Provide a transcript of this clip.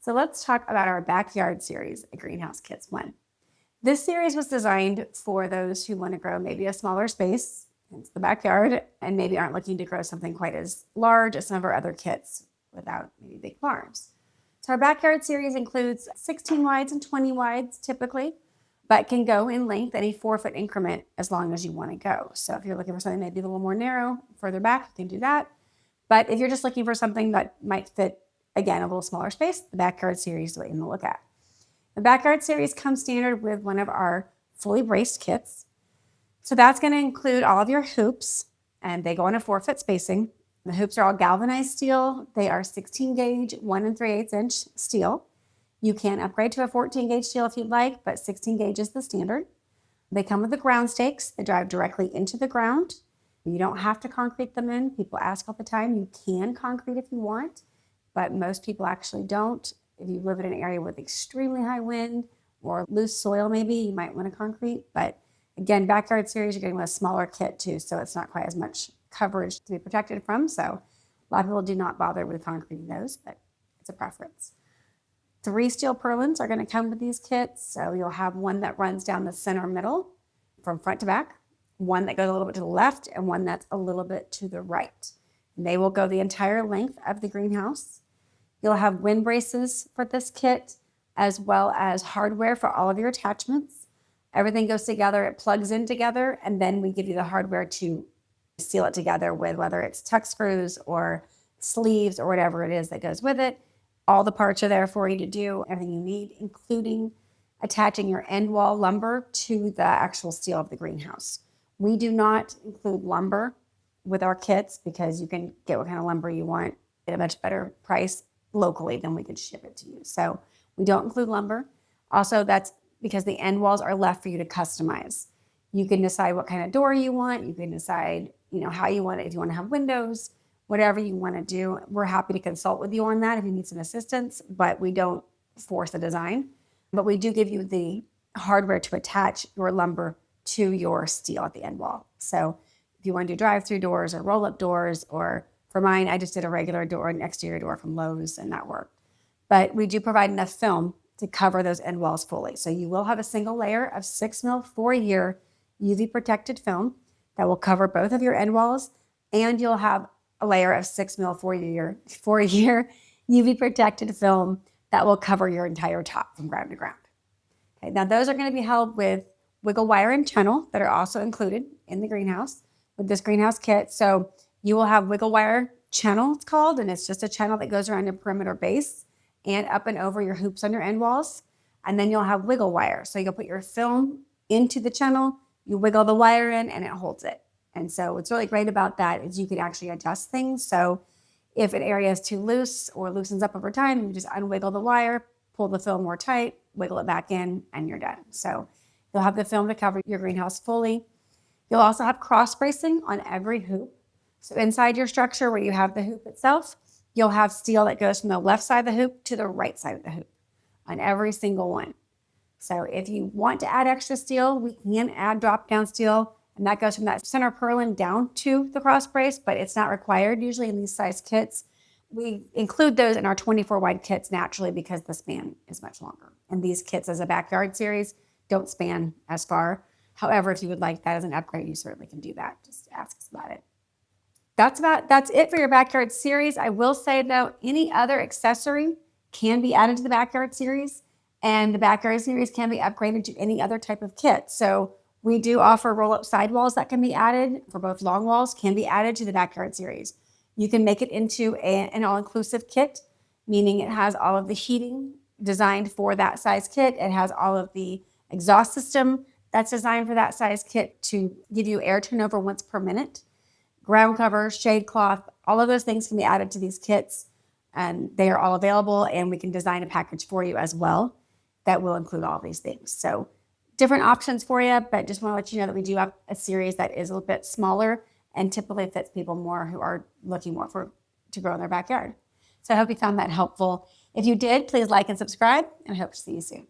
So let's talk about our backyard series at Greenhouse Kits 1. This series was designed for those who want to grow maybe a smaller space, hence the backyard, and maybe aren't looking to grow something quite as large as some of our other kits without maybe big farms. So our backyard series includes 16 wides and 20 wides typically, but can go in length in a 4-foot increment as long as you want to go. So if you're looking for something maybe a little more narrow, further back, you can do that. But if you're just looking for something that might fit, again, a little smaller space, the backyard series is what you want to look at. The backyard series comes standard with one of our fully braced kits. So that's going to include all of your hoops, and they go on a 4-foot spacing. The hoops are all galvanized steel. They are 16 gauge, 1 3/8 inch steel. You can upgrade to a 14 gauge steel if you'd like, but 16 gauge is the standard. They come with the ground stakes. They drive directly into the ground. You don't have to concrete them in. People ask all the time. You can concrete if you want, but most people actually don't. If you live in an area with extremely high wind or loose soil, maybe you might want to concrete. But again, backyard series, you're getting with a smaller kit too, so it's not quite as much coverage to be protected from. So a lot of people do not bother with concreting those, but it's a preference. 3 steel purlins are going to come with these kits. So you'll have one that runs down the center middle from front to back, one that goes a little bit to the left, and one that's a little bit to the right. And they will go the entire length of the greenhouse. You'll have wind braces for this kit, as well as hardware for all of your attachments. Everything goes together, it plugs in together, and then we give you the hardware to seal it together with, whether it's tuck screws or sleeves or whatever it is that goes with it. All the parts are there for you to do everything you need, including attaching your end wall lumber to the actual steel of the greenhouse. We do not include lumber with our kits because you can get what kind of lumber you want at a much better price locally than we could ship it to you. So we don't include lumber. Also, that's because the end walls are left for you to customize. You can decide what kind of door you want. You can decide, how you want it. If you want to have windows, whatever you want to do, we're happy to consult with you on that if you need some assistance, but we don't force the design. But we do give you the hardware to attach your lumber to your steel at the end wall. So if you want to do drive-through doors or roll-up doors, or for mine, I just did a regular door, an exterior door from Lowe's, and that worked. But we do provide enough film to cover those end walls fully. So you will have a single layer of 6 mil 4-year UV protected film that will cover both of your end walls, and you'll have a layer of 6 mil 4-year UV protected film that will cover your entire top from ground to ground. Okay, now those are going to be held with wiggle wire and channel that are also included in the greenhouse with this greenhouse kit. So you will have wiggle wire channel, it's called, and it's just a channel that goes around your perimeter base and up and over your hoops on your end walls. And then you'll have wiggle wire. So you'll put your film into the channel, you wiggle the wire in, and it holds it. And so what's really great about that is you can actually adjust things. So if an area is too loose or loosens up over time, you just unwiggle the wire, pull the film more tight, wiggle it back in, and you're done. So you'll have the film to cover your greenhouse fully. You'll also have cross bracing on every hoop. So inside your structure where you have the hoop itself, you'll have steel that goes from the left side of the hoop to the right side of the hoop on every single one. So if you want to add extra steel, we can add drop down steel, and that goes from that center purlin down to the cross brace, but it's not required usually in these size kits. We include those in our 24 wide kits naturally because the span is much longer. And these kits as a backyard series don't span as far. However, if you would like that as an upgrade, you certainly can do that. Just ask us about it. That's it for your backyard series. I will say though, any other accessory can be added to the backyard series, and the backyard series can be upgraded to any other type of kit. So we do offer roll-up sidewalls that can be added for both long walls, can be added to the backyard series. You can make it into an all-inclusive kit, meaning it has all of the heating designed for that size kit. It has all of the exhaust system that's designed for that size kit to give you air turnover once per minute. Ground cover, shade cloth, all of those things can be added to these kits, and they are all available, and we can design a package for you as well that will include all these things. So different options for you, but just want to let you know that we do have a series that is a little bit smaller and typically fits people more who are looking more to grow in their backyard. So I hope you found that helpful. If you did, please like and subscribe, and I hope to see you soon.